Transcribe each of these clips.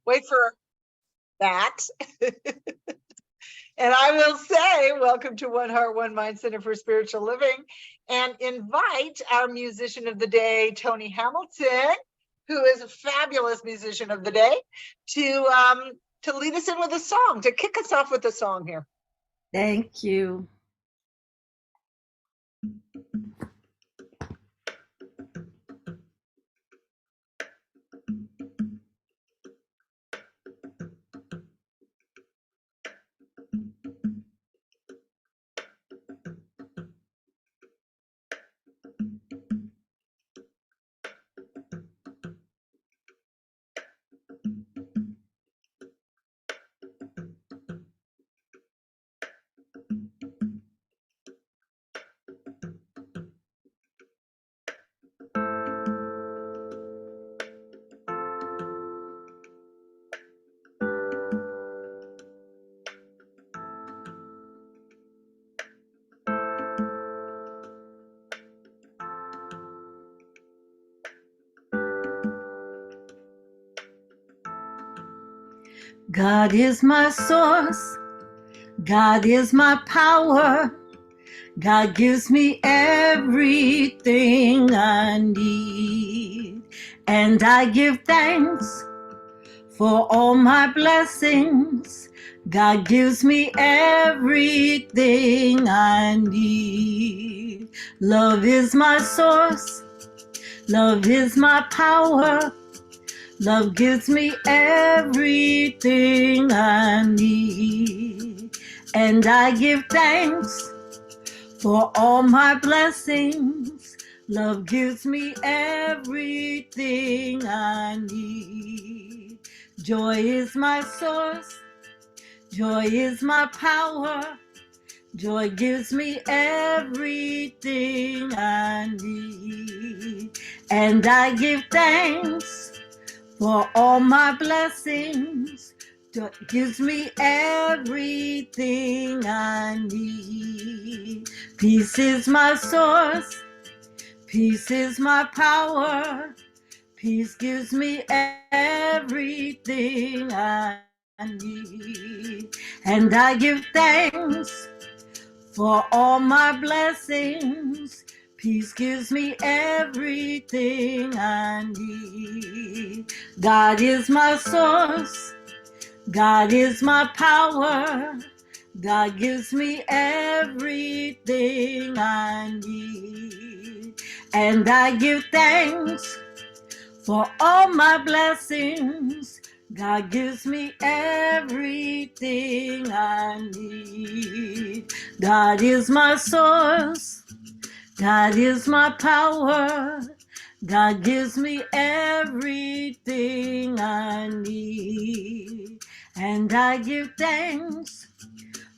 Wait for that. And I will say, welcome to One Heart, One Mind Center for Spiritual Living, and invite our musician of the day, Tony Hamilton, who is a fabulous musician of the day, to lead us in with a song, to kick us off with a song here. Thank you. God is my source. God is my power. God gives me everything I need. And I give thanks for all my blessings. God gives me everything I need. Love is my source. Love is my power. Love gives me everything I need. And I give thanks for all my blessings. Love gives me everything I need. Joy is my source. Joy is my power. Joy gives me everything I need. And I give thanks for all my blessings. Joy gives me everything I need. Peace is my source. Peace is my power. Peace gives me everything I need. And I give thanks for all my blessings. Peace gives me everything I need. God is my source. God is my power. God gives me everything I need. And I give thanks for all my blessings. God gives me everything I need. God is my source. God is my power. God gives me everything I need. And I give thanks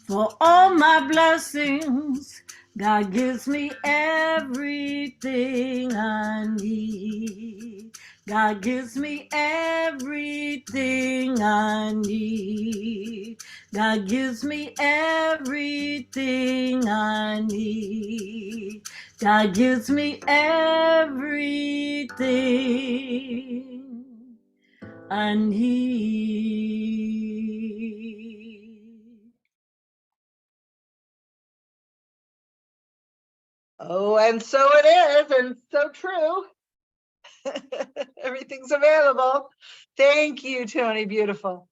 for all my blessings. God gives me everything I need. God gives me everything I need. God gives me everything I need. God gives me everything I need. Oh, and so it is, and so true. Everything's available. Thank you, Tony. Beautiful.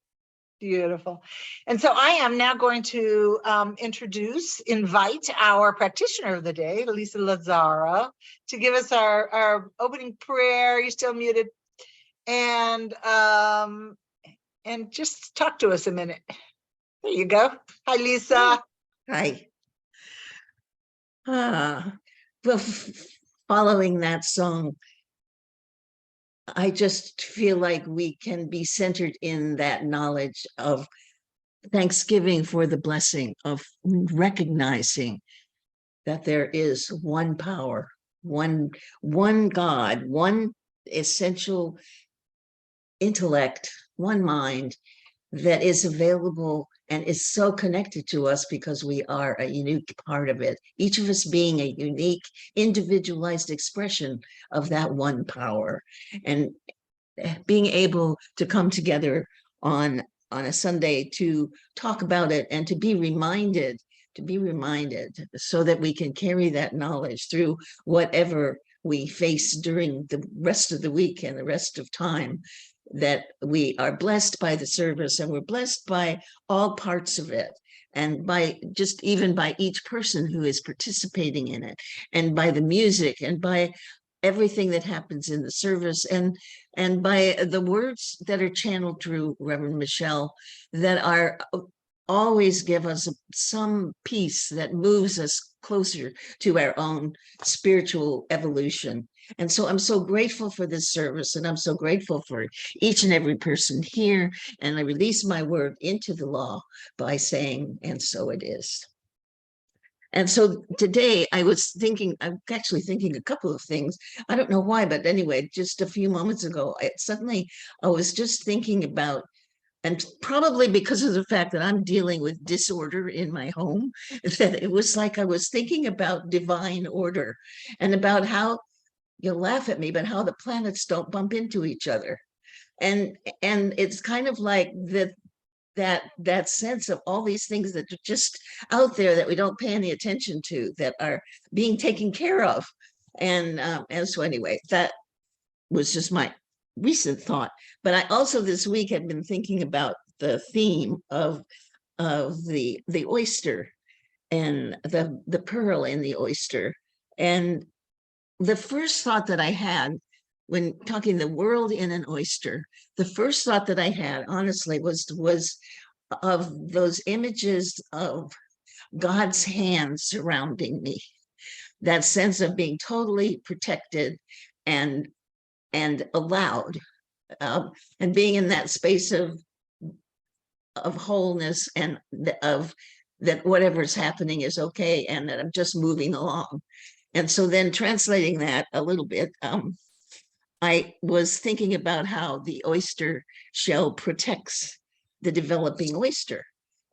Beautiful. And so I am now going to invite our practitioner of the day, Lissa Lazaro, to give us our opening prayer. You're still muted. And just talk to us a minute. There you go. Hi, Lissa. Hi. Well, following that song, I just feel like we can be centered in that knowledge of thanksgiving for the blessing of recognizing that there is one power, one God, one essential intellect, one mind that is available and is so connected to us because we are a unique part of it, each of us being a unique, individualized expression of that one power, and being able to come together on a Sunday to talk about it and to be reminded, so that we can carry that knowledge through whatever we face during the rest of the week and the rest of time, that we are blessed by the service and we're blessed by all parts of it, and by just even by each person who is participating in it, and by the music, and by everything that happens in the service, and by the words that are channeled through Reverend Michelle, that are always give us some peace that moves us closer to our own spiritual evolution. And so I'm so grateful for this service, and I'm so grateful for each and every person here. And I release my word into the law by saying, and so it is. And so today I'm actually thinking a couple of things. I don't know why, but anyway, just a few moments ago, I was just thinking about, and probably because of the fact that I'm dealing with disorder in my home, that it was like I was thinking about divine order, and about how, you'll laugh at me, but how the planets don't bump into each other. And it's kind of like that sense of all these things that are just out there that we don't pay any attention to, that are being taken care of. And so anyway, that was just my recent thought. But I also this week have been thinking about the theme of the oyster, and the pearl in the oyster. And the first thought that I had when talking the world in an oyster, the first thought that I had, honestly, was of those images of God's hand surrounding me, that sense of being totally protected and allowed, and being in that space of wholeness, and of that whatever's happening is okay, and that I'm just moving along. And so then translating that a little bit, I was thinking about how the oyster shell protects the developing oyster,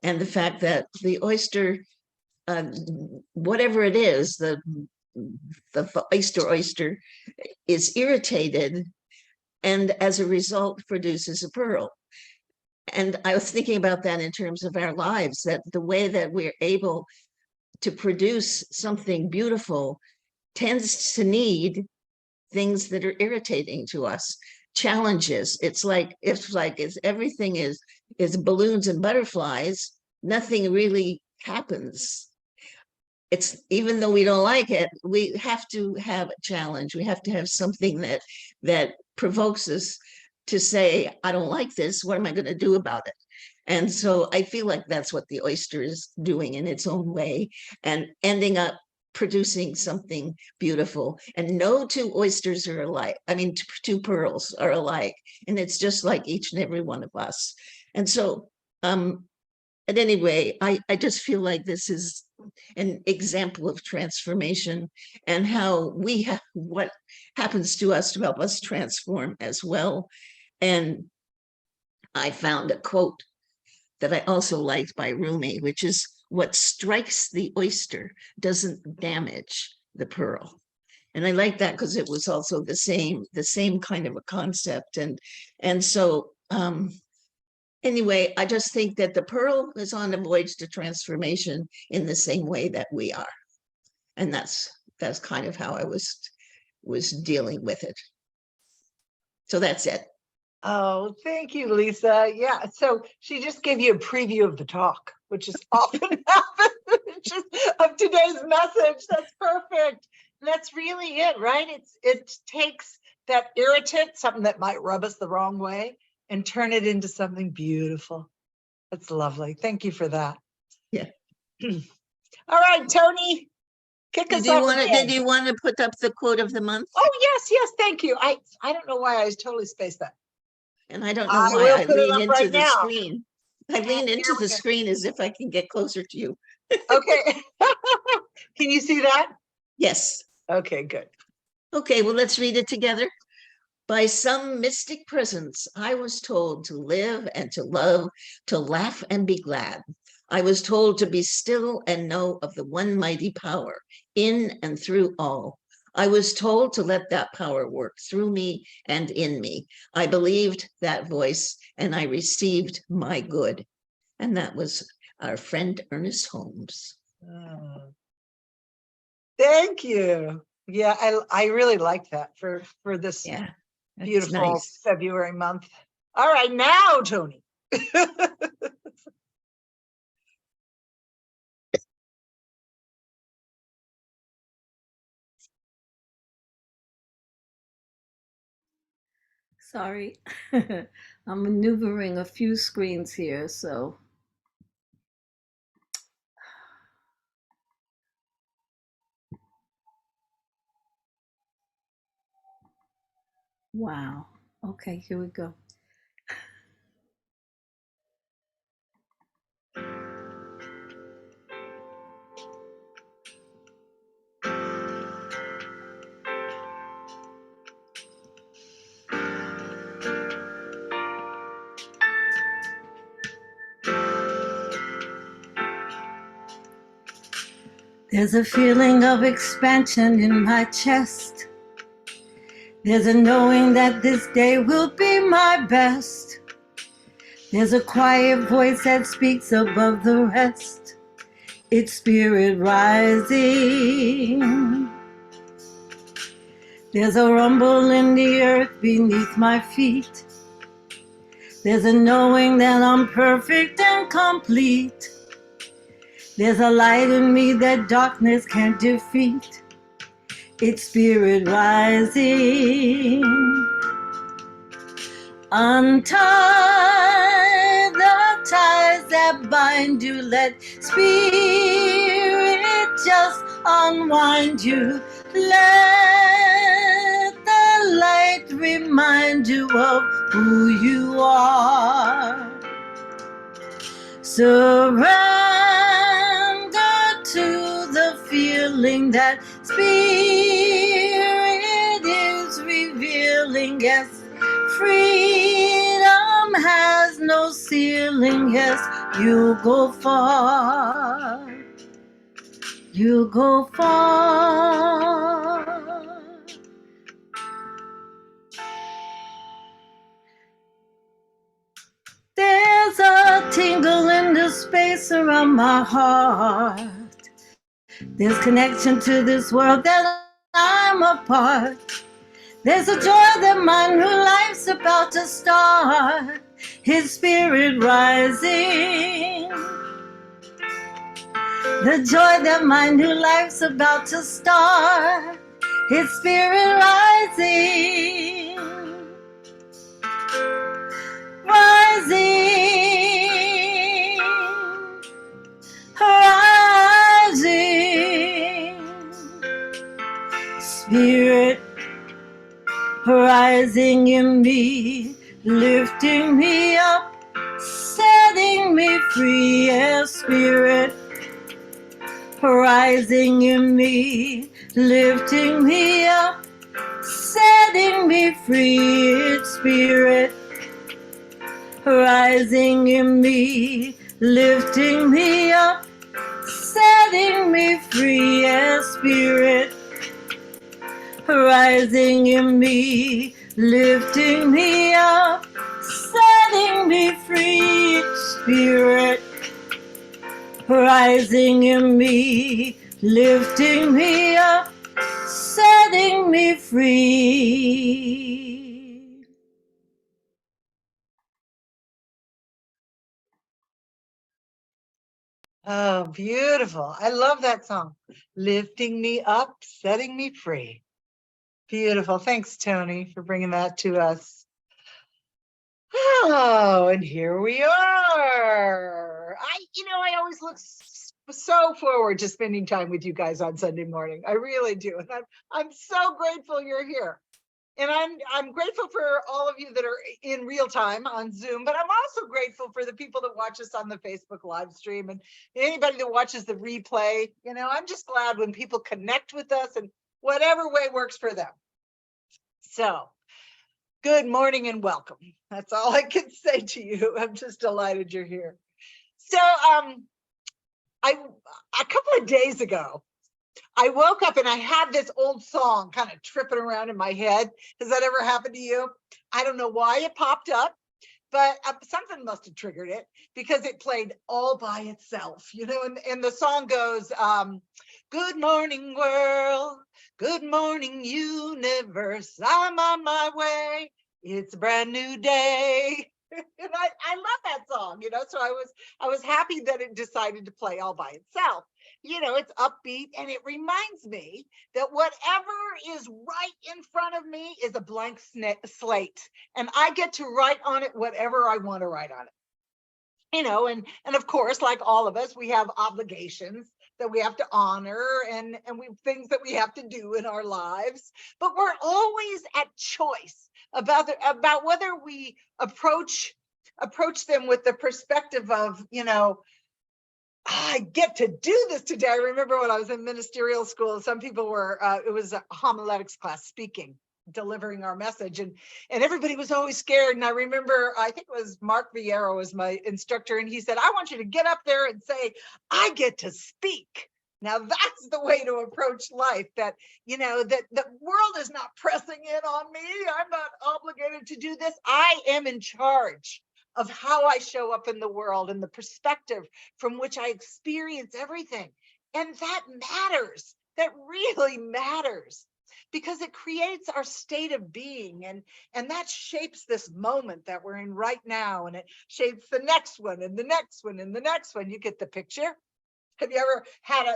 and the fact that the oyster, whatever it is, the oyster is irritated, and as a result produces a pearl. And I was thinking about that in terms of our lives, that the way that we're able to produce something beautiful tends to need things that are irritating to us, challenges. It's like everything is balloons and butterflies, nothing really happens. It's, even though we don't like it, we have to have a challenge. We have to have something that provokes us to say, I don't like this. What am I going to do about it? And so I feel like that's what the oyster is doing in its own way, and ending up producing something beautiful. And no two oysters are alike. I mean, two pearls are alike. And it's just like each and every one of us. And so, at any rate, I just feel like this is an example of transformation, and how what happens to us to help us transform as well. And I found a quote that I also liked by Rumi, which is, what strikes the oyster doesn't damage the pearl. And I like that because it was also the same kind of a concept. And so anyway, I just think that the pearl is on a voyage to transformation in the same way that we are. And that's kind of how I was dealing with it. So that's it. Oh, thank you, Lisa. Yeah, so she just gave you a preview of the talk, which is often happens, just of today's message. That's perfect. And that's really it, right? It takes that irritant, something that might rub us the wrong way, and turn it into something beautiful. That's lovely. Thank you for that. Yeah. All right, Tony, kick us off again. Did you want to put up the quote of the month? Oh, yes, thank you. I don't know why I totally spaced that. And I don't know why I lean into the now. screen. I lean into the screen as if I can get closer to you. Okay. Can you see that? Yes. Okay, good. Okay, well, let's read it together. By some mystic presence, I was told to live and to love, to laugh and be glad. I was told to be still and know of the one mighty power in and through all. I was told to let that power work through me and in me. I believed that voice and I received my good. And that was our friend Ernest Holmes. Oh, thank you. Yeah, I really like that for this Yeah, that's beautiful nice. February month. All right, now, Tony. Sorry. I'm maneuvering a few screens here, so. Wow. Okay, here we go. There's a feeling of expansion in my chest. There's a knowing that this day will be my best. There's a quiet voice that speaks above the rest. It's spirit rising. There's a rumble in the earth beneath my feet. There's a knowing that I'm perfect and complete. There's a light in me that darkness can't defeat. It's spirit rising. Untie the ties that bind you. Let spirit just unwind you. Let the light remind you of who you are. Surrender to the feeling that spirit is revealing. Yes, freedom has no ceiling. Yes, you go far. You go far. There's a tingle in the space around my heart. There's connection to this world that I'm a part. There's a joy that mine who life's about to start. His spirit rising. The joy that mine who life's about to start. His spirit rising. Rising, rising, spirit rising in me, lifting me up, setting me free. Yes, spirit rising in me, lifting me up, setting me free. It's spirit rising in me, lifting me up, setting me free. Yes, spirit rising in me, lifting me up, setting me free. Spirit rising in me, lifting me up, setting me free. Oh, beautiful. I love that song. Lifting me up, setting me free. Beautiful. Thanks, Tony, for bringing that to us. Oh, and here we are. I always look so forward to spending time with you guys on Sunday morning. I really do. And I'm so grateful you're here. And I'm grateful for all of you that are in real time on Zoom, but I'm also grateful for the people that watch us on the Facebook live stream and anybody that watches the replay. I'm just glad when people connect with us in whatever way works for them. So, good morning and welcome. That's all I can say to you. I'm just delighted you're here. So, a couple of days ago, I woke up and I had this old song kind of tripping around in my head. Has that ever happened to you? I don't know why it popped up, but something must have triggered it because it played all by itself, and the song goes, good morning world, good morning universe, I'm on my way, it's a brand new day. And I love that song, so I was happy that it decided to play all by itself. It's upbeat, and it reminds me that whatever is right in front of me is a blank slate, and I get to write on it whatever I want to write on it. And of course, like all of us, we have obligations that we have to honor, and we things that we have to do in our lives, but we're always at choice about whether we approach them with the perspective of, I get to do this today. I remember when I was in ministerial school, some people were, it was a homiletics class, speaking, delivering our message, and everybody was always scared. And I remember, I think it was Mark Vieira was my instructor, and he said, I want you to get up there and say, I get to speak. Now that's the way to approach life, that, that the world is not pressing in on me. I'm not obligated to do this. I am in charge of how I show up in the world and the perspective from which I experience everything. And that matters. That really matters, because it creates our state of being, and that shapes this moment that we're in right now, and it shapes the next one and the next one and the next one. You get the picture? Have you ever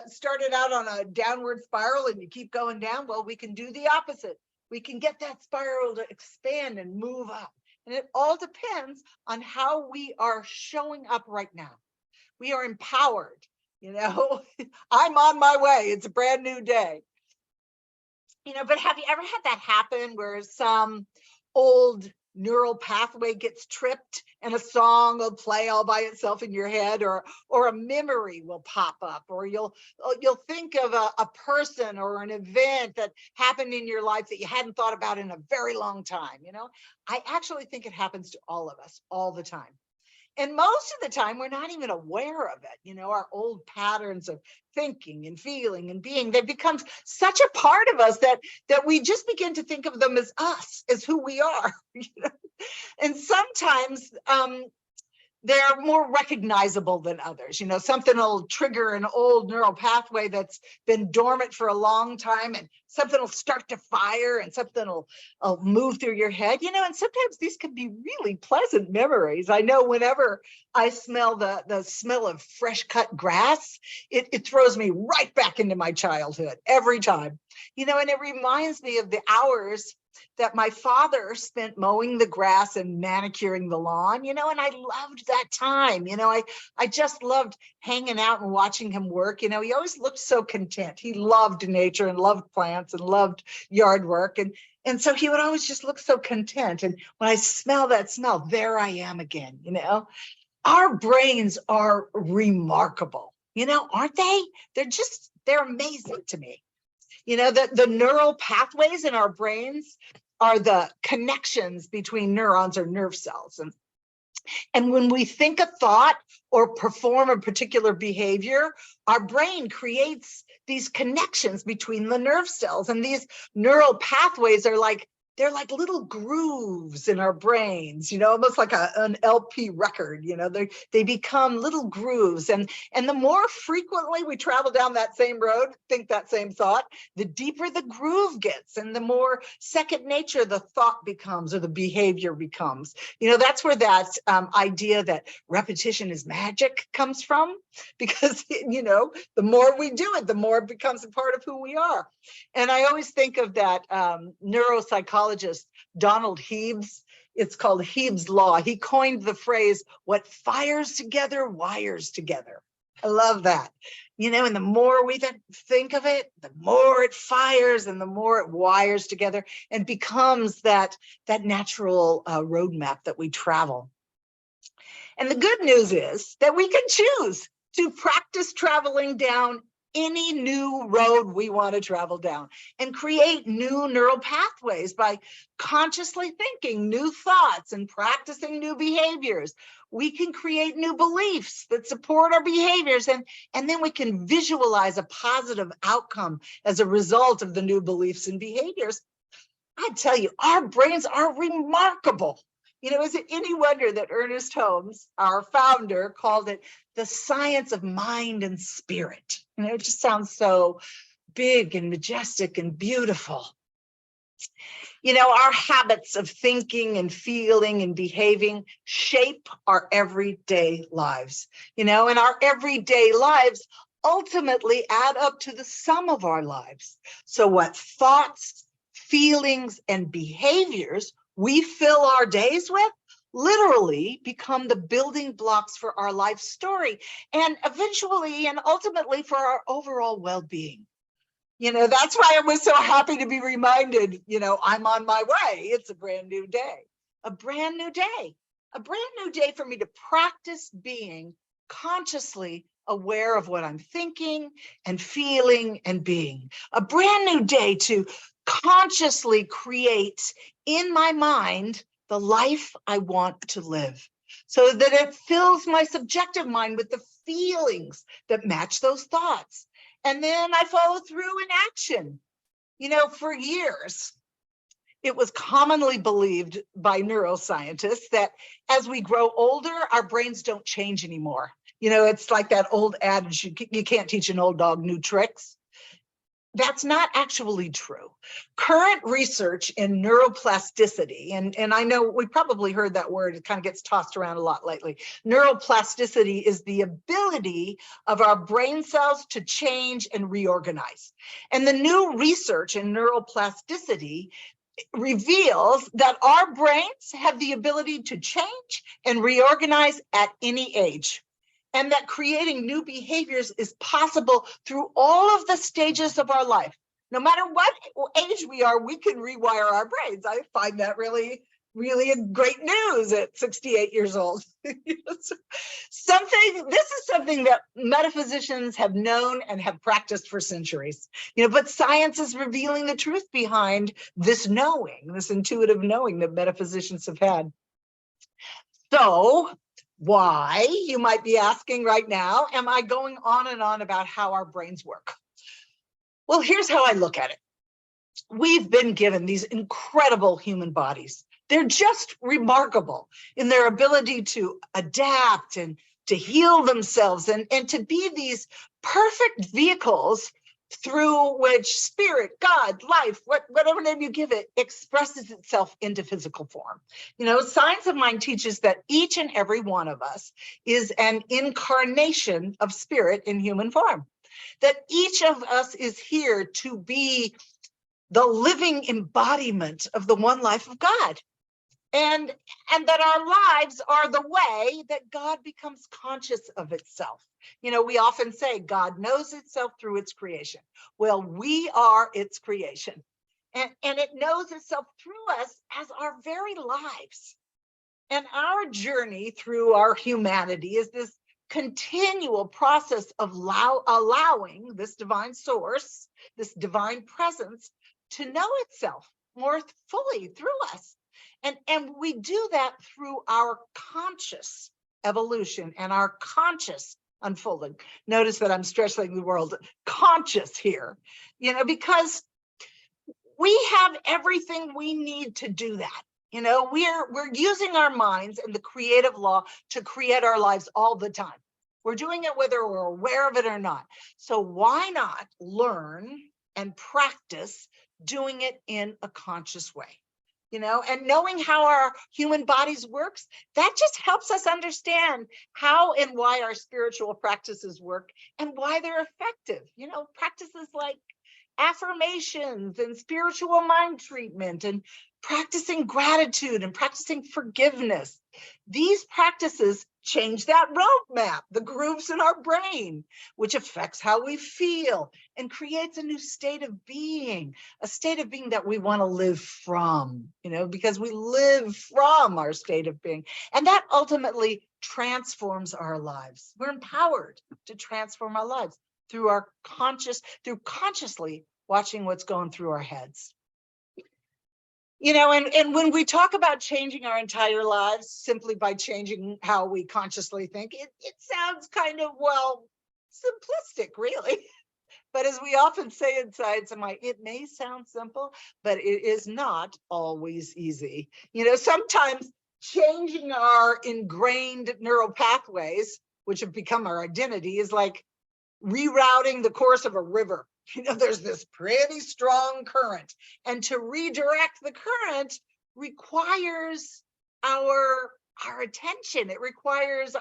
started out on a downward spiral and you keep going down? Well, we can do the opposite. We can get that spiral to expand and move up. And it all depends on how we are showing up right now. We are empowered, I'm on my way. It's a brand new day. But have you ever had that happen where some old neural pathway gets tripped and a song will play all by itself in your head, or a memory will pop up, or you'll think of a person or an event that happened in your life that you hadn't thought about in a very long time? I actually think it happens to all of us all the time. And most of the time, we're not even aware of it. Our old patterns of thinking and feeling and being, they become such a part of us that we just begin to think of them as us, as who we are. And sometimes they're more recognizable than others. Something will trigger an old neural pathway that's been dormant for a long time, and something will start to fire, and something will move through your head, and sometimes these can be really pleasant memories. I know whenever I smell the smell of fresh cut grass, it throws me right back into my childhood every time, and it reminds me of the hours that my father spent mowing the grass and manicuring the lawn, and I loved that time. I just loved hanging out and watching him work. He always looked so content. He loved nature and loved plants and loved yard work. And so he would always just look so content. And when I smell that smell, there I am again. Our brains are remarkable, aren't they? They're amazing to me. The neural pathways in our brains are the connections between neurons or nerve cells. And when we think a thought or perform a particular behavior, our brain creates these connections between the nerve cells. And these neural pathways are they're like little grooves in our brains, almost like an LP record. They become little grooves. And the more frequently we travel down that same road, think that same thought, the deeper the groove gets, and the more second nature the thought becomes, or the behavior becomes. That's where that idea that repetition is magic comes from, because, the more we do it, the more it becomes a part of who we are. And I always think of that neuropsychologist, Donald Heves. It's called Heves' Law. He coined the phrase, what fires together, wires together. I love that. And the more we think of it, the more it fires and the more it wires together and becomes that natural roadmap that we travel. And the good news is that we can choose to practice traveling down any new road we want to travel down and create new neural pathways by consciously thinking new thoughts and practicing new behaviors. We can create new beliefs that support our behaviors, and then we can visualize a positive outcome as a result of the new beliefs and behaviors. I tell you, our brains are remarkable. You know, is it any wonder that Ernest Holmes, our founder, called it the science of mind and spirit? You know, it just sounds so big and majestic and beautiful. You know, our habits of thinking and feeling and behaving shape our everyday lives, you know, and our everyday lives ultimately add up to the sum of our lives. So what thoughts, feelings, and behaviors we fill our days with literally become the building blocks for our life story and eventually and ultimately for our overall well-being. You know, that's why I was so happy to be reminded, you know, I'm on my way. It's a brand new day, a brand new day, a brand new day for me to practice being consciously aware of what I'm thinking and feeling and being. A brand new day to consciously create in my mind the life I want to live, so that it fills my subjective mind with the feelings that match those thoughts. And then I follow through in action. You know, for years, it was commonly believed by neuroscientists that as we grow older, our brains don't change anymore. You know, it's like that old adage, you can't teach an old dog new tricks. That's not actually true. Current research in neuroplasticity, and I know we probably heard that word, it kind of gets tossed around a lot lately. Neuroplasticity is the ability of our brain cells to change and reorganize. And the new research in neuroplasticity reveals that our brains have the ability to change and reorganize at any age, and that creating new behaviors is possible through all of the stages of our life. No matter what age we are, we can rewire our brains. I find that really, really great news at 68 years old. This is something that metaphysicians have known and have practiced for centuries. You know, but science is revealing the truth behind this knowing, this intuitive knowing that metaphysicians have had. So, why, you might be asking right now, am I going on and on about how our brains work? Well, here's how I look at it. We've been given these incredible human bodies. They're just remarkable in their ability to adapt and to heal themselves and to be these perfect vehicles through which spirit, God, life, whatever name you give it, expresses itself into physical form. You know, Science of Mind teaches that each and every one of us is an incarnation of spirit in human form, that each of us is here to be the living embodiment of the one life of God. And that our lives are the way that God becomes conscious of itself. You know, we often say God knows itself through its creation. Well, we are its creation. And it knows itself through us as our very lives. And our journey through our humanity is this continual process of allowing this divine source, this divine presence, to know itself more fully through us. And we do that through our conscious evolution and our conscious unfolding. Notice that I'm stressing the word conscious here, you know, because we have everything we need to do that. You know, we're using our minds and the creative law to create our lives all the time. We're doing it whether we're aware of it or not. So why not learn and practice doing it in a conscious way? You know, and knowing how our human bodies works, that just helps us understand how and why our spiritual practices work and why they're effective. You know, practices like affirmations and spiritual mind treatment and practicing gratitude and practicing forgiveness. These practices change that roadmap, the grooves in our brain, which affects how we feel and creates a new state of being, a state of being that we want to live from, you know, because we live from our state of being. And that ultimately transforms our lives. We're empowered to transform our lives. through consciously watching what's going through our heads. And when we talk about changing our entire lives simply by changing how we consciously think, it sounds kind of, simplistic, really. But as we often say in science, it may sound simple, but it is not always easy. Sometimes changing our ingrained neural pathways, which have become our identity, is like rerouting the course of a river. There's this pretty strong current, and to redirect the current requires our attention. It requires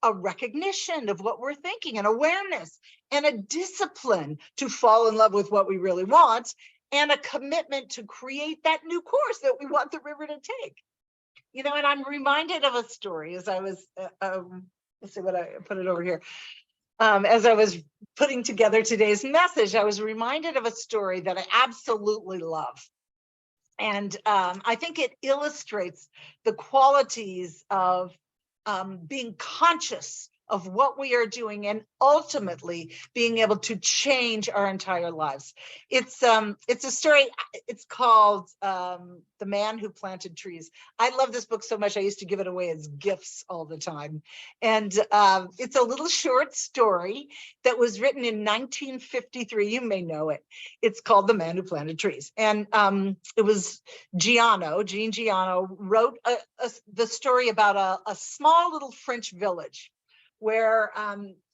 a recognition of what we're thinking, an awareness, and a discipline to fall in love with what we really want, and a commitment to create that new course that we want the river to take. And I'm reminded of a story as I was, let's see what I put it over here. As I was putting together today's message, I was reminded of a story that I absolutely love. And I think it illustrates the qualities of being conscious of what we are doing and ultimately being able to change our entire lives. It's a story. It's called The Man Who Planted Trees. I love this book so much. I used to give it away as gifts all the time. And it's a little short story that was written in 1953. You may know it. It's called The Man Who Planted Trees. And it was Jean Giano wrote the story about a small little French village where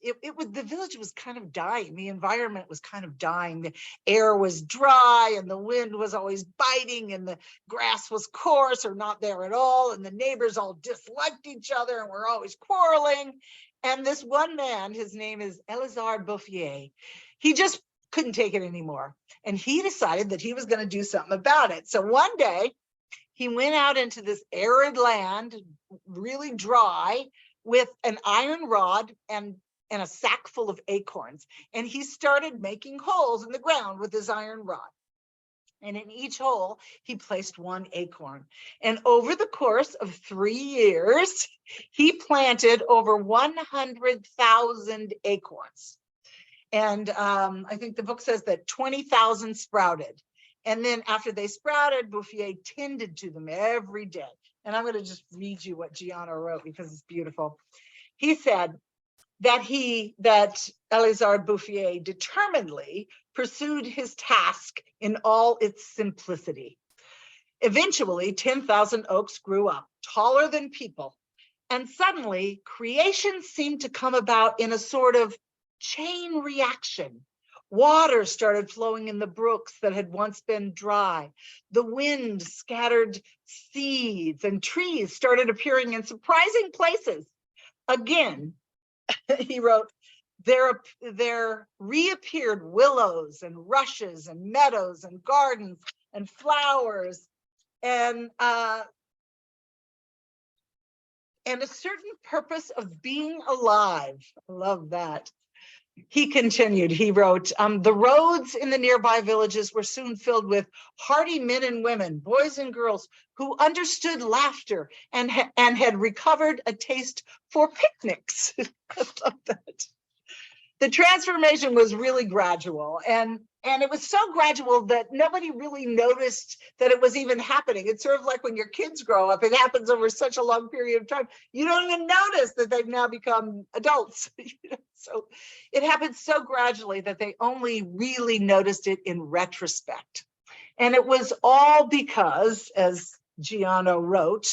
the village was kind of dying. The environment was kind of dying. The air was dry and the wind was always biting and the grass was coarse or not there at all. And the neighbors all disliked each other and were always quarreling. And this one man, his name is Lazaro Bouffier, he just couldn't take it anymore. And he decided that he was going to do something about it. So one day he went out into this arid land, really dry, with an iron rod and a sack full of acorns. And he started making holes in the ground with his iron rod. And in each hole, he placed one acorn. And over the course of 3 years, he planted over 100,000 acorns. And I think the book says that 20,000 sprouted. And then after they sprouted, Bouffier tended to them every day. And I'm going to just read you what Giano wrote because it's beautiful. He said that Lazaro Bouffier determinedly pursued his task in all its simplicity. Eventually, 10,000 oaks grew up, taller than people. And suddenly, creation seemed to come about in a sort of chain reaction. Water started flowing in the brooks that had once been dry. The wind scattered seeds and trees started appearing in surprising places. Again, he wrote, there reappeared willows and rushes and meadows and gardens and flowers and a certain purpose of being alive. I love that. He continued, he wrote, the roads in the nearby villages were soon filled with hardy men and women, boys and girls who understood laughter and had recovered a taste for picnics. I love that. The transformation was really gradual, and it was so gradual that nobody really noticed that it was even happening. It's sort of like when your kids grow up, it happens over such a long period of time. You don't even notice that they've now become adults. So it happened so gradually that they only really noticed it in retrospect. And it was all because, as Giano wrote,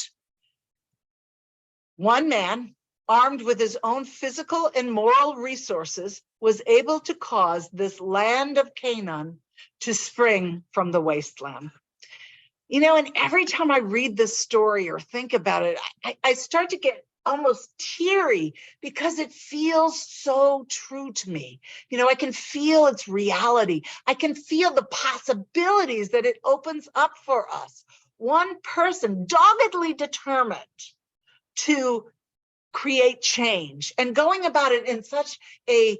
one man, armed with his own physical and moral resources, was able to cause this land of Canaan to spring from the wasteland. And every time I read this story or think about it, I start to get almost teary because it feels so true to me. I can feel its reality. I can feel the possibilities that it opens up for us. One person doggedly determined to create change and going about it in such a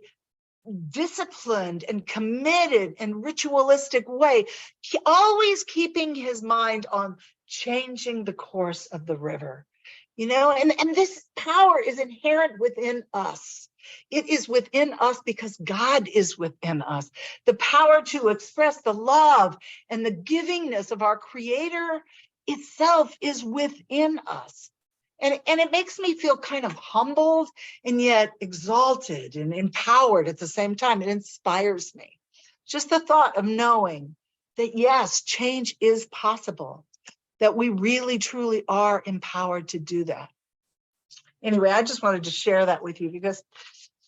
disciplined and committed and ritualistic way, always keeping his mind on changing the course of the river. And this power is inherent within us. It is within us because God is within us. The power to express the love and the givingness of our Creator itself is within us. And it makes me feel kind of humbled and yet exalted and empowered at the same time. It inspires me. Just the thought of knowing that, yes, change is possible, that we really, truly are empowered to do that. Anyway, I just wanted to share that with you because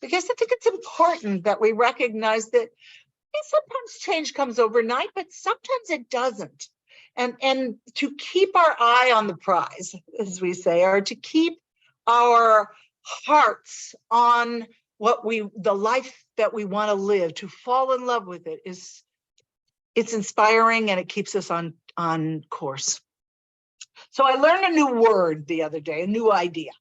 I think it's important that we recognize that sometimes change comes overnight, but sometimes it doesn't. And to keep our eye on the prize, as we say, or to keep our hearts on the life that we want to live, to fall in love with it's inspiring and it keeps us on course. So I learned a new word the other day, a new idea,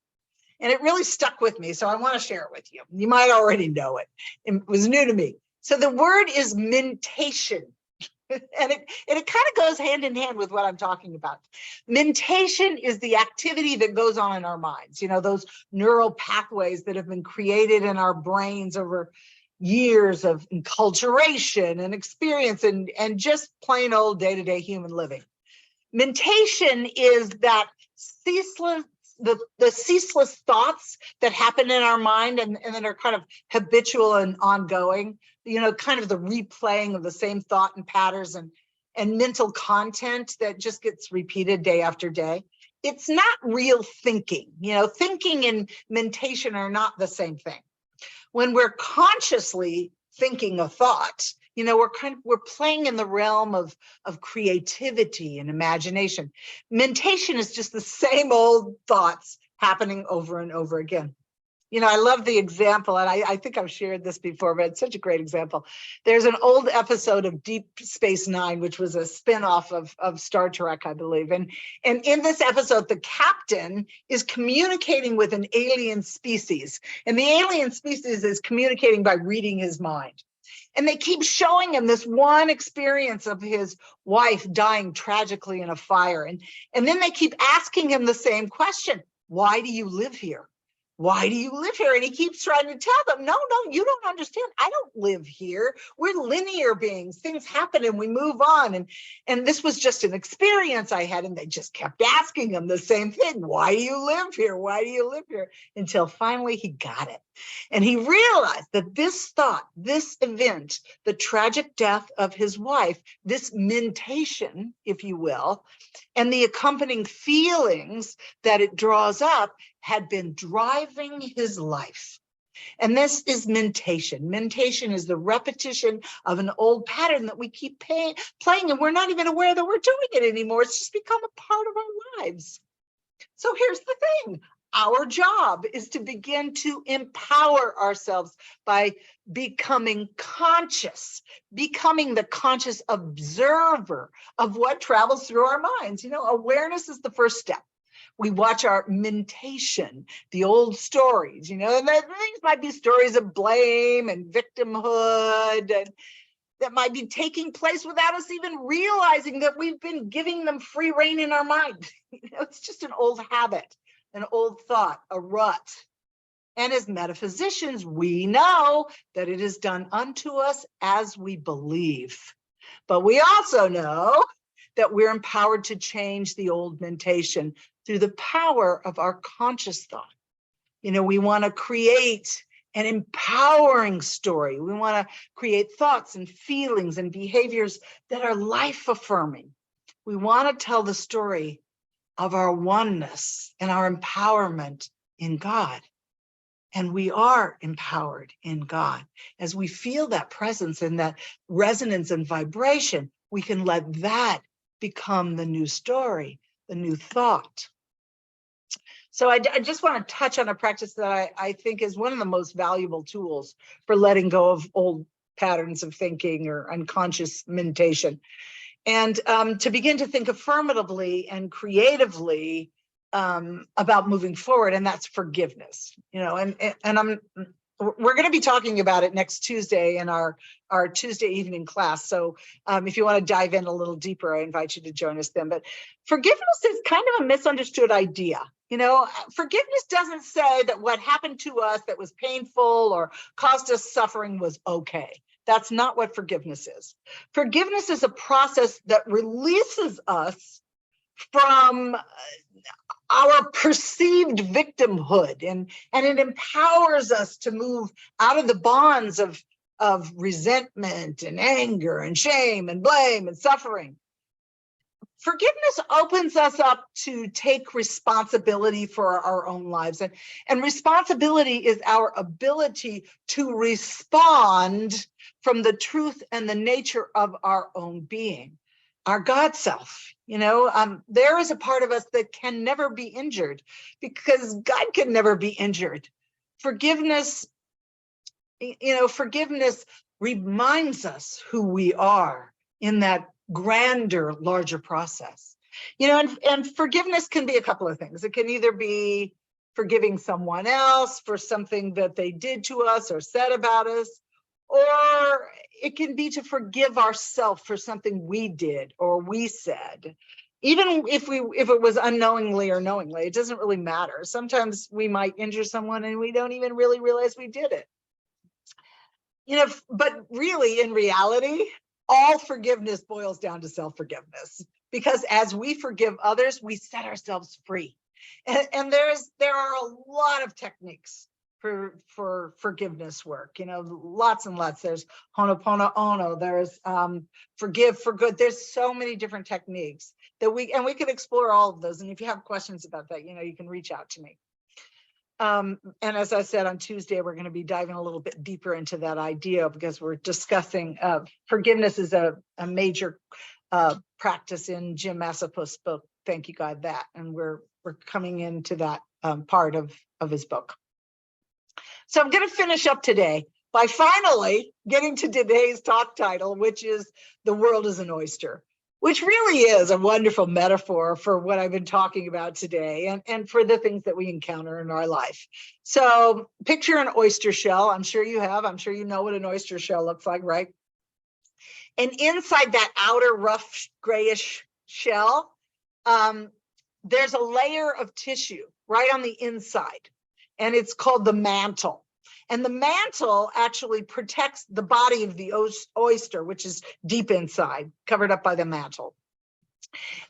and it really stuck with me. So I want to share it with you. You might already know it. It was new to me. So the word is mentation. And it kind of goes hand in hand with what I'm talking about. Mentation is the activity that goes on in our minds, those neural pathways that have been created in our brains over years of enculturation and experience and just plain old day-to-day human living. Mentation is that ceaseless, the ceaseless thoughts that happen in our mind and that are kind of habitual and ongoing, kind of the replaying of the same thought and patterns and mental content that just gets repeated day after day. It's not real thinking. Thinking and mentation are not the same thing. When we're consciously thinking a thought, we're playing in the realm of creativity and imagination. Mentation is just the same old thoughts happening over and over again. I love the example, and I think I've shared this before, but it's such a great example. There's an old episode of Deep Space Nine, which was a spinoff of Star Trek, I believe. And in this episode, the captain is communicating with an alien species, and the alien species is communicating by reading his mind. And they keep showing him this one experience of his wife dying tragically in a fire. And then they keep asking him the same question. Why do you live here? Why do you live here? And he keeps trying to tell them, no, you don't understand. I don't live here. We're linear beings. Things happen and we move on. And this was just an experience I had. And they just kept asking him the same thing. Why do you live here? Why do you live here? Until finally he got it. And he realized that this thought, this event, the tragic death of his wife, this mentation, if you will, and the accompanying feelings that it draws up had been driving his life. And this is mentation. Mentation is the repetition of an old pattern that we keep playing, and we're not even aware that we're doing it anymore. It's just become a part of our lives. So here's the thing. Our job is to begin to empower ourselves by becoming conscious, becoming the conscious observer of what travels through our minds. Awareness is the first step. We watch our mentation, the old stories, and things might be stories of blame and victimhood and that might be taking place without us even realizing that we've been giving them free rein in our mind. It's just an old habit, an old thought, a rut. And as metaphysicians, we know that it is done unto us as we believe. But we also know that we're empowered to change the old mentation through the power of our conscious thought. We want to create an empowering story. We want to create thoughts and feelings and behaviors that are life-affirming. We want to tell the story of our oneness and our empowerment in God. And we are empowered in God. As we feel that presence and that resonance and vibration, we can let that become the new story, the new thought. So I just want to touch on a practice that I think is one of the most valuable tools for letting go of old patterns of thinking or unconscious mentation. And to begin to think affirmatively and creatively about moving forward, and that's forgiveness. And we're going to be talking about it next Tuesday in our Tuesday evening class. So if you want to dive in a little deeper, I invite you to join us then. But forgiveness is kind of a misunderstood idea. You know, forgiveness doesn't say that what happened to us that was painful or caused us suffering was okay. That's not what forgiveness is. Forgiveness is a process that releases us from our perceived victimhood, and it empowers us to move out of the bonds of resentment and anger and shame and blame and suffering. Forgiveness opens us up to take responsibility for our own lives. And responsibility is our ability to respond from the truth and the nature of our own being, our God self. You know, there is a part of us that can never be injured because God can never be injured. Forgiveness, you know, forgiveness reminds us who we are in that grander, larger process. You know, and forgiveness can be a couple of things. It can either be forgiving someone else for something that they did to us or said about us, or it can be to forgive ourselves for something we did or we said. Even if it was unknowingly or knowingly, it doesn't really matter. Sometimes we might injure someone and we don't even really realize we did it. You know, but really, in reality, all forgiveness boils down to self-forgiveness, because as we forgive others, we set ourselves free. And there are a lot of techniques for forgiveness work, you know, lots and lots. There's Ho'oponopono, there's forgive for good. There's so many different techniques that we could explore all of those. And if you have questions about that, you know, you can reach out to me. And as I said, on Tuesday, we're going to be diving a little bit deeper into that idea, because we're discussing forgiveness is a major practice in Jim Massapust's book, Thank You, God, That. And we're coming into that part of his book. So I'm going to finish up today by finally getting to today's talk title, which is The World is an Oyster, which really is a wonderful metaphor for what I've been talking about today and for the things that we encounter in our life. So picture an oyster shell. I'm sure you have. I'm sure you know what an oyster shell looks like, right? And inside that outer rough grayish shell, there's a layer of tissue right on the inside, and it's called the mantle. And the mantle actually protects the body of the oyster, which is deep inside, covered up by the mantle.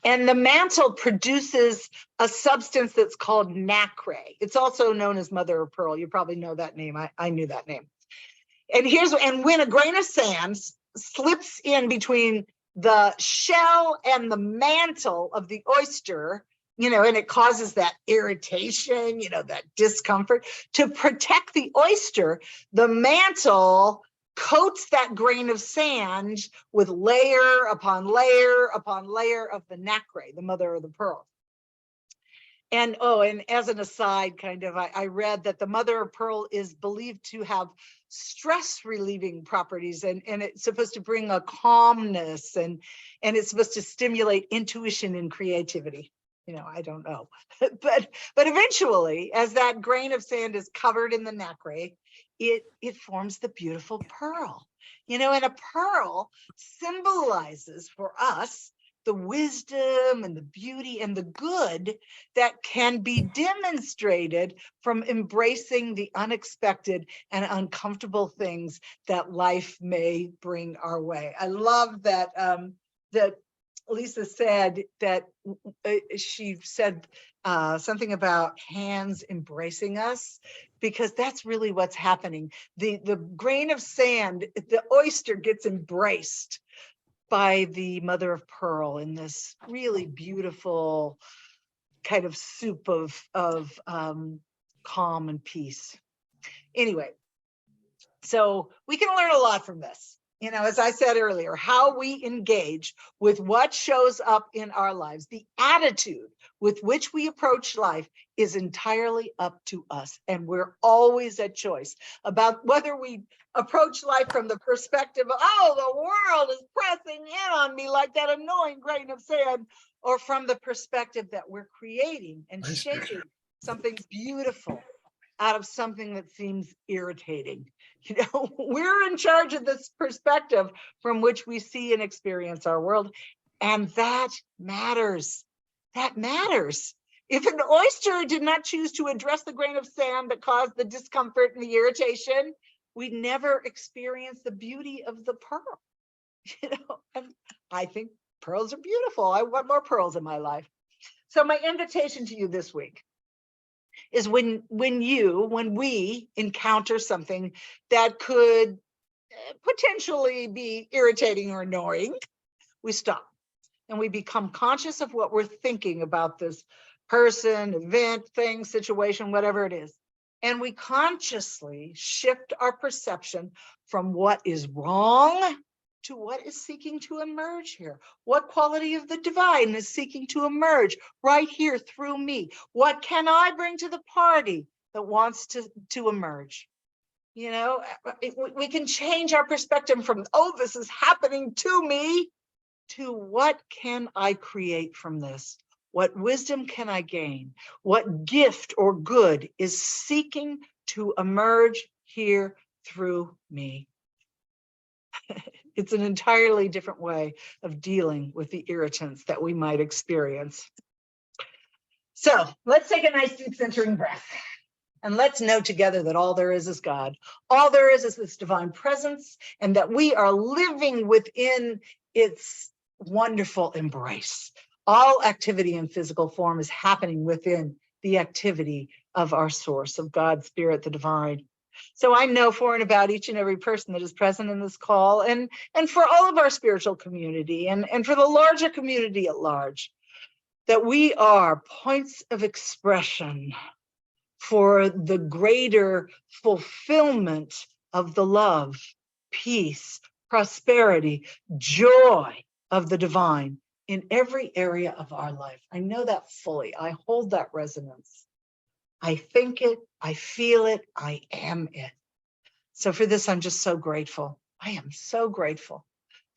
And the mantle produces a substance that's called nacre. It's also known as mother of pearl. You probably know that name. I knew that name. And when a grain of sand slips in between the shell and the mantle of the oyster, you know, and it causes that irritation, you know, that discomfort. To protect the oyster, the mantle coats that grain of sand with layer upon layer upon layer of the nacre, the mother of the pearl. And and as an aside, I read that the mother of pearl is believed to have stress relieving properties, and it's supposed to bring a calmness, and it's supposed to stimulate intuition and creativity. You know, I don't know, but eventually, as that grain of sand is covered in the nacre, it forms the beautiful pearl. You know, and a pearl symbolizes for us the wisdom and the beauty and the good that can be demonstrated from embracing the unexpected and uncomfortable things that life may bring our way. I love that that Lissa said that she said something about hands embracing us, because that's really what's happening. The grain of sand, the oyster, gets embraced by the mother of pearl in this really beautiful kind of soup of calm and peace. Anyway, so we can learn a lot from this. You know, as I said earlier, how we engage with what shows up in our lives, the attitude with which we approach life is entirely up to us. And we're always at choice about whether we approach life from the perspective of, oh, the world is pressing in on me like that annoying grain of sand, or from the perspective that we're creating and shaping something beautiful out of something that seems irritating. You know, we're in charge of this perspective from which we see and experience our world. And that matters. That matters. If an oyster did not choose to address the grain of sand that caused the discomfort and the irritation, we'd never experience the beauty of the pearl. You know, and I think pearls are beautiful. I want more pearls in my life. So my invitation to you this week is when we encounter something that could potentially be irritating or annoying, we stop and we become conscious of what we're thinking about this person, event, thing, situation, whatever it is. And we consciously shift our perception from what is wrong to what is seeking to emerge here. What quality of the divine is seeking to emerge right here through me? What can I bring to the party that wants to emerge? You know, we can change our perspective from, oh, this is happening to me, to what can I create from this? What wisdom can I gain? What gift or good is seeking to emerge here through me? It's an entirely different way of dealing with the irritants that we might experience. So let's take a nice deep centering breath. And let's know together that all there is God. All there is this divine presence, and that we are living within its wonderful embrace. All activity in physical form is happening within the activity of our source, of God, Spirit, the divine. So I know for and about each and every person that is present in this call, and for all of our spiritual community, and for the larger community at large, that we are points of expression for the greater fulfillment of the love, peace, prosperity, joy of the divine in every area of our life. I know that fully. I hold that resonance. I think it, I feel it, I am it. So for this, I'm just so grateful. I am so grateful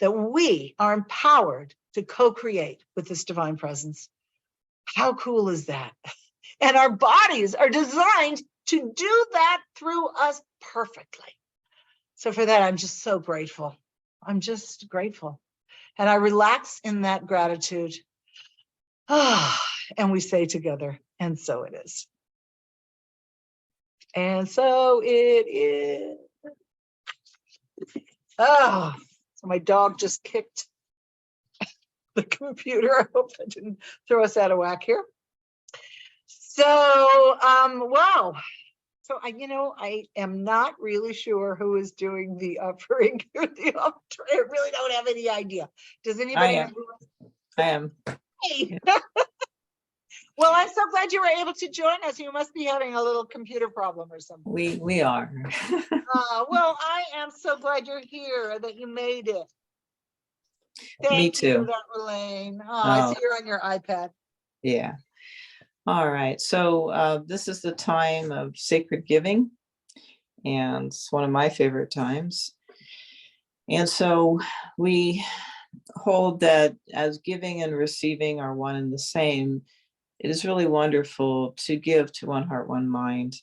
that we are empowered to co-create with this divine presence. How cool is that? And our bodies are designed to do that through us perfectly. So for that, I'm just so grateful. I'm just grateful. And I relax in that gratitude. And we say together, and so it is. And so it is. Oh, so my dog just kicked the computer. I hope that didn't throw us out of whack here. So, wow. So I am not really sure who is doing the offering. I really don't have any idea. Does anybody? I am. Hey. Well, I'm so glad you were able to join us. You must be having a little computer problem or something. We are. Well, I am so glad you're here, that you made it. Me too. Thank you, Elaine. I see you're on your iPad. Yeah. All right. So this is the time of sacred giving, and it's one of my favorite times. And so we hold that as giving and receiving are one and the same. It is really wonderful to give to one heart, one mind.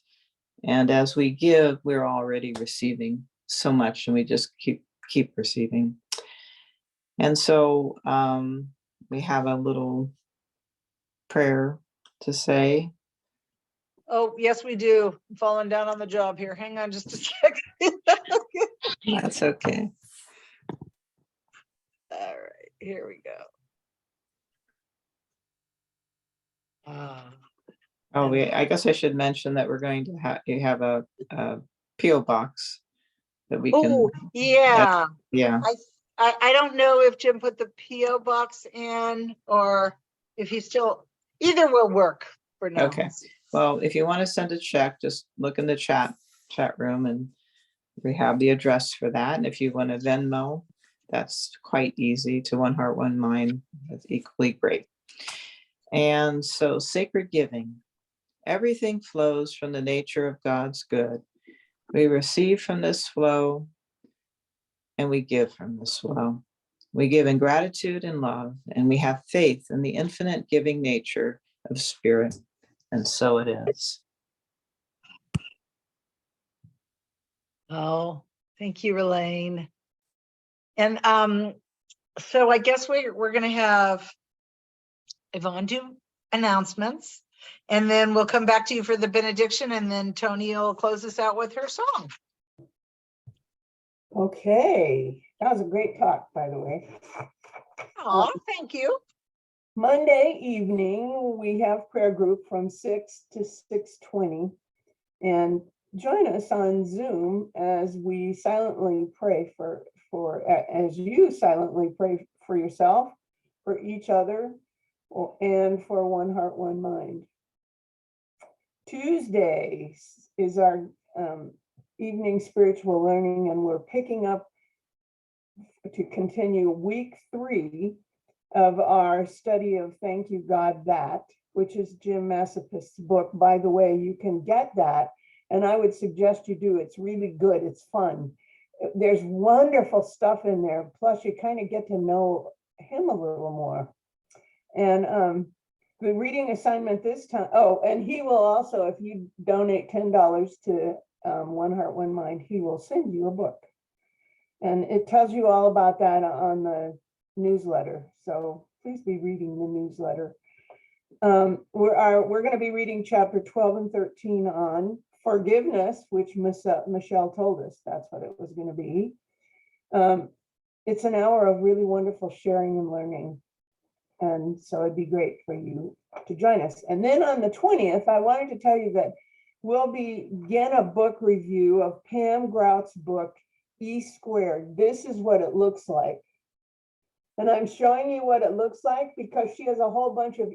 And as we give, we're already receiving so much, and we just keep receiving. And so we have a little prayer to say. Oh, yes, we do. I'm falling down on the job here. Hang on just a second. That's okay. All right, here we go. I guess I should mention that we're going to have a PO box that we can. Oh, yeah. Yeah. I don't know if Jim put the PO box in, or if he still. Either will work for now. Okay. Well, if you want to send a check, just look in the chat room, and we have the address for that. And if you want to Venmo, that's quite easy, to One Heart, One Mind. That's equally great. And so sacred giving. Everything flows from the nature of God's good. We receive from this flow, and we give from this flow. We give in gratitude and love, and we have faith in the infinite giving nature of spirit. And so it is. Oh, thank you, Elaine. And so I guess we're going to have Yvonne do announcements, and then we'll come back to you for the benediction, and then Tony will close us out with her song. Okay, that was a great talk, by the way. Oh, thank you. Monday evening, we have prayer group from 6 to 6:20. And join us on Zoom as we silently pray as you silently pray for yourself, for each other, and for One Heart, One Mind. Tuesday is our evening spiritual learning, and we're picking up to continue week 3 of our study of Thank You God That, which is Jim Massapist's book. By the way, you can get that, and I would suggest you do. It's really good. It's fun. There's wonderful stuff in there. Plus, you kind of get to know him a little more. And the reading assignment this time, oh, and he will also, if you donate $10 to One Heart, One Mind, he will send you a book. And it tells you all about that on the newsletter. So please be reading the newsletter. We're going to be reading chapter 12 and 13 on forgiveness, which Michelle told us that's what it was going to be. It's an hour of really wonderful sharing and learning. And so it'd be great for you to join us. And then on the 20th, I wanted to tell you that we'll begin a book review of Pam Grout's book, E Squared. This is what it looks like. And I'm showing you what it looks like because she has a whole bunch of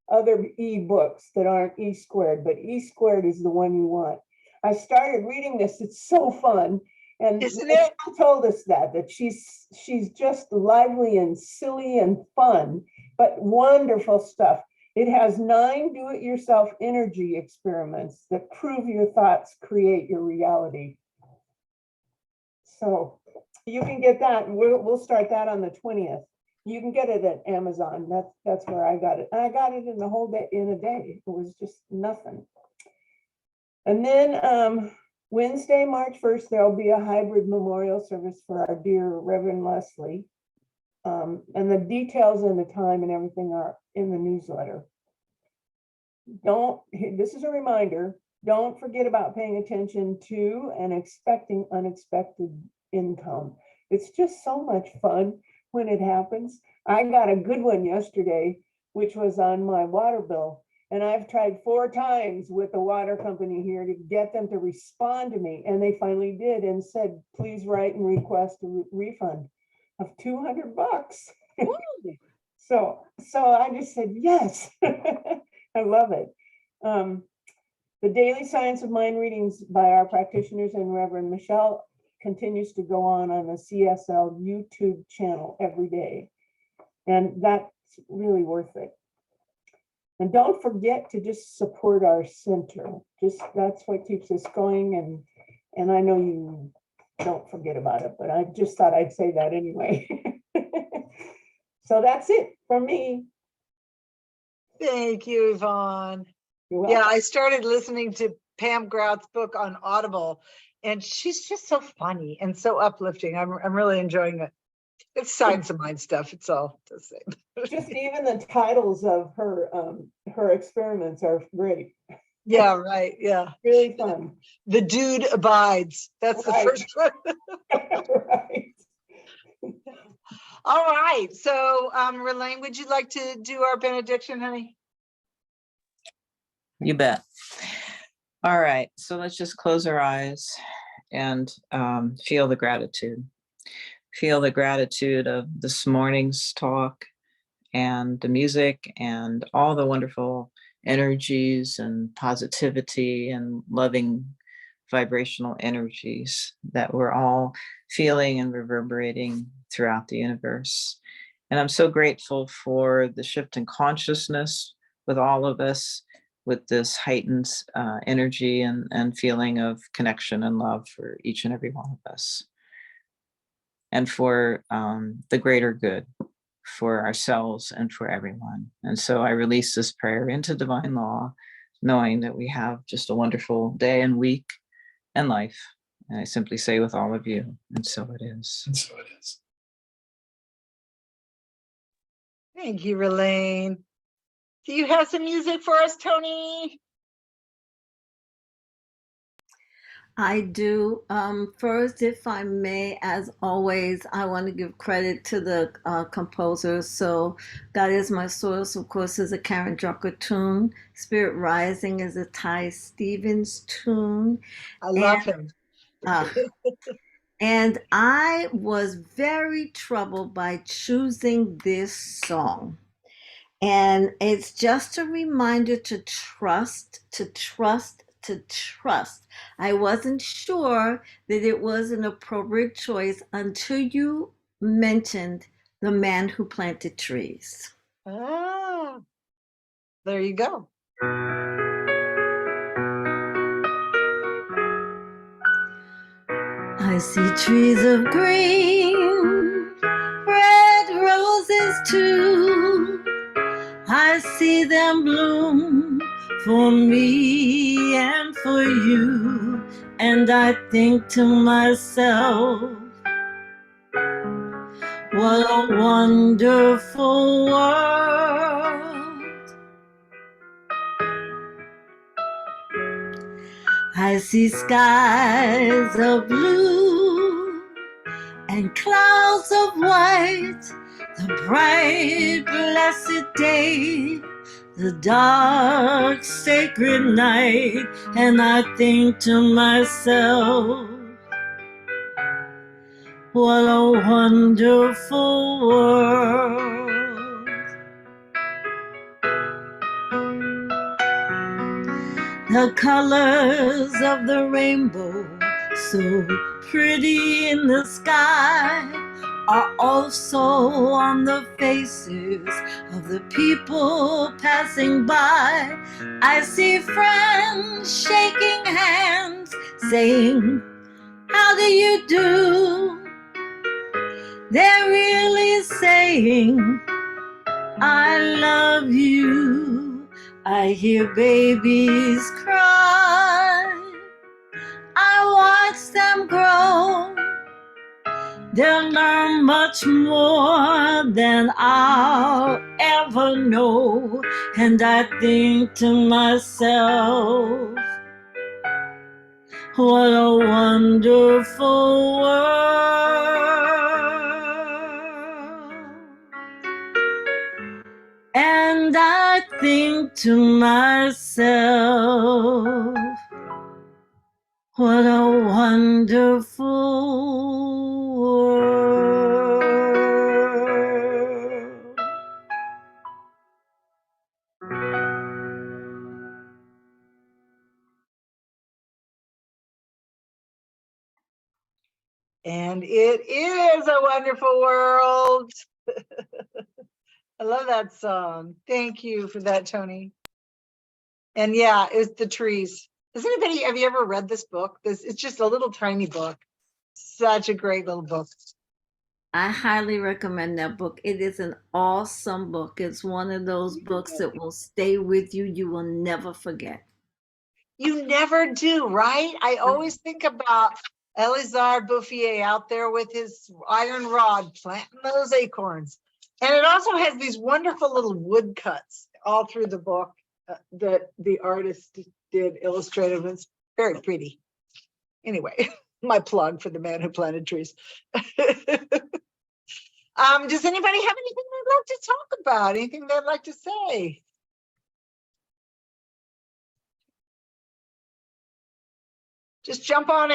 other E books that aren't E Squared, but E Squared is the one you want. I started reading this. It's so fun. And Isn't it? Michelle told us that she's just lively and silly and fun, but wonderful stuff. It has 9 do-it-yourself energy experiments that prove your thoughts create your reality. So you can get that. We'll start that on the 20th. You can get it at Amazon. That's where I got it. And I got it in the whole day, in a day. It was just nothing. And then Wednesday, March 1st, there'll be a hybrid memorial service for our dear Reverend Leslie. And the details and the time and everything are in the newsletter. This is a reminder, don't forget about paying attention to and expecting unexpected income. It's just so much fun when it happens. I got a good one yesterday, which was on my water bill. And I've tried 4 times with the water company here to get them to respond to me. And they finally did and said, please write and request a refund of $200. So I just said, yes, I love it. The daily Science of Mind readings by our practitioners and Reverend Michelle continues to go on the CSL YouTube channel every day. And that's really worth it. And don't forget to just support our center. That's what keeps us going. And I know you don't forget about it, but I just thought I'd say that anyway. So that's it from me. Thank you, Yvonne. You're welcome. Yeah, I started listening to Pam Grout's book on Audible, and she's just so funny and so uplifting. I'm really enjoying it. It's Science of Mind stuff. It's all the same. Just even the titles of her experiments are great. Yeah, right. Yeah. Really fun. The Dude Abides. That's Right. the first one. Right. All right. So, Relaine, would you like to do our benediction, honey? You bet. All right, so let's just close our eyes and feel the gratitude. Feel the gratitude of this morning's talk and the music and all the wonderful energies and positivity and loving vibrational energies that we're all feeling and reverberating throughout the universe. And I'm so grateful for the shift in consciousness with all of us, with this heightened energy and feeling of connection and love for each and every one of us, and for the greater good for ourselves and for everyone. And so I release this prayer into divine law, knowing that we have just a wonderful day and week and life And I simply say with all of you, and so it is. And so it is. Thank you, Relaine. Do you have some music for us, Tony? I do. First, if I may, as always, I want to give credit to the composers. So, God is My Source, of course, is a Karen Drucker tune. Spirit Rising is a Ty Stevens tune. I love him. And I was very troubled by choosing this song. And it's just a reminder to trust, to trust, to trust. I wasn't sure that it was an appropriate choice until you mentioned the man who planted trees. Ah, there you go. I see trees of green, red roses too. I see them bloom for me and for you. And I think to myself, what a wonderful world. I see skies of blue and clouds of white, the bright, blessed day, the dark, sacred night, and I think to myself, what a wonderful world. The colors of the rainbow, so pretty in the sky, are also on the faces of the people passing by. I see friends shaking hands, saying, how do you do? They're really saying, I love you. I hear babies cry. I watch them grow. They'll learn much more than I'll ever know. And I think to myself, what a wonderful world. And I think to myself, what a wonderful world. And it is a wonderful world. I love that song. Thank you for that, Tony. And yeah, it's the trees. Have you ever read this book? It's just a little tiny book. Such a great little book. I highly recommend that book. It is an awesome book. It's one of those books that will stay with you. You will never forget. You never do, right? I always think about Elizar Bouffier out there with his iron rod planting those acorns. And it also has these wonderful little woodcuts all through the book that the artist did illustrated. It's very pretty. Anyway, my plug for the man who planted trees. Does anybody have anything they'd like to talk about? Anything they'd like to say? Just jump on in.